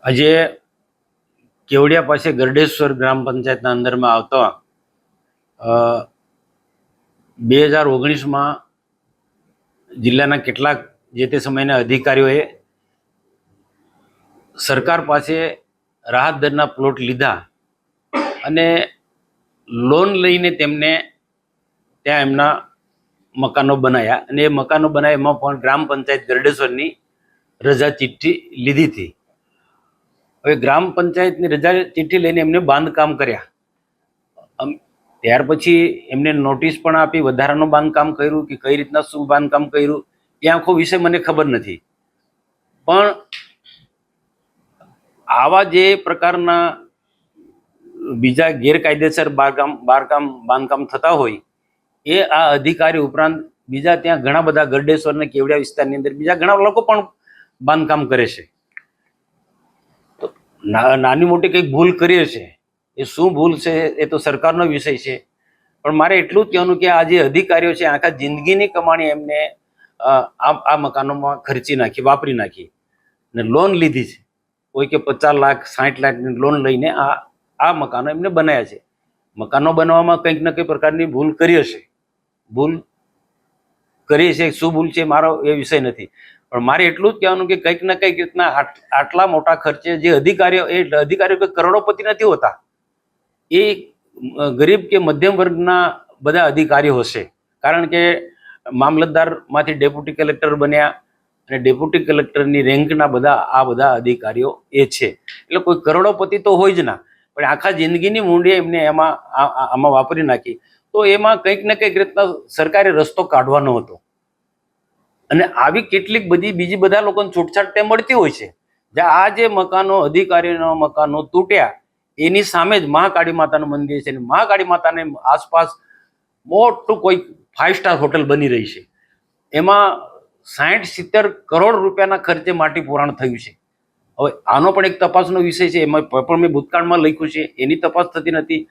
આજે કેવડિયા પાસે ગરડેશ્વર ગ્રામ પંચાયતના અંદરમાં આવતા 2019માં જિલ્લાના કેટલાક જે તે સમયના અધિકારીઓએ સરકાર પાસે રાહત દરના પ્લોટ લીધા અને લોન લઈને તેમને ત્યાં એમના મકાનો બનાવ્યા અને એ મકાનો બનાવ્યા એમાં પણ ગ્રામ પંચાયત ગરડેશ્વરની રજા ચિઠ્ઠી લીધી હતી. હવે ગ્રામ પંચાયતની રજા ચિઠ્ઠી લઈને એમને બાંધકામ કર્યા. ત્યાર પછી એમને નોટિસ પણ આપી, વધારાનું બાંધકામ કર્યું કે કઈ રીતના શું બાંધકામ કર્યું એ આખો વિષય મને ખબર નથી. પણ આવા જે પ્રકારના બીજા ગેરકાયદેસર બાંધકામ થતા હોય એ આ અધિકારી ઉપરાંત બીજા ત્યાં ઘણા બધા ગરડેશ્વર અને કેવડિયા વિસ્તારની અંદર બીજા ઘણા લોકો પણ બાંધકામ કરે છે. નાની મોટી કંઈક ભૂલ કરીએ છે, એ શું ભૂલ છે એ તો સરકારનો વિષય છે. પણ મારે એટલું જ કહેવાનું કે આ જે અધિકારીઓ છે આખા જિંદગીની કમાણી એમને આ મકાનોમાં ખર્ચી નાખી, વાપરી નાખી ને લોન લીધી છે. કોઈ કે 50 લાખ 60 લાખની લોન લઈને આ મકાનો એમને બનાવ્યા છે. મકાનો બનાવવામાં કંઈક ને કંઈક પ્રકારની ભૂલ કરી હશે. ભૂલ કરી છે, શું ભૂલ છે મારો એ વિષય નથી. પણ મારે એટલું જ કહેવાનું કે કંઈક ને કંઈક રીતના આટલા મોટા ખર્ચે જે અધિકારીઓ કરોડોપતિ નથી હોતા, એ ગરીબ કે મધ્યમ વર્ગના બધા અધિકારીઓ હશે. કારણ કે મામલતદારમાંથી ડેપ્યુટી કલેક્ટર બન્યા અને ડેપ્યુટી કલેક્ટરની રેન્કના બધા અધિકારીઓ એ છે. એટલે કોઈ કરોડોપતિ તો હોય જ ના, પણ આખા જિંદગીની મૂંડી એમને આમાં વાપરી નાખી. તો એમાં કંઈક ને કંઈક રીતના સરકારે રસ્તો કાઢવાનો હતો. અને આવી કેટલીક બધી બીજી બધા લોકોને છૂટછાટ તે મળતી હોય છે. આ જે અધિકારીઓના મકાનો તૂટ્યા એની સામે જ મહાકાળી માતાનું મંદિર છે. મહાકાળી માતાને આસપાસ મોટું કોઈ 5 સ્ટાર હોટલ બની રહી છે. એમાં 60-70 કરોડ રૂપિયાના ખર્ચે માટી પુરાણ થયું છે. હવે આનો પણ એક તપાસનો વિષય છે. એમાં પણ મેં ભૂતકાળમાં લખ્યું છે, એની તપાસ થતી નથી.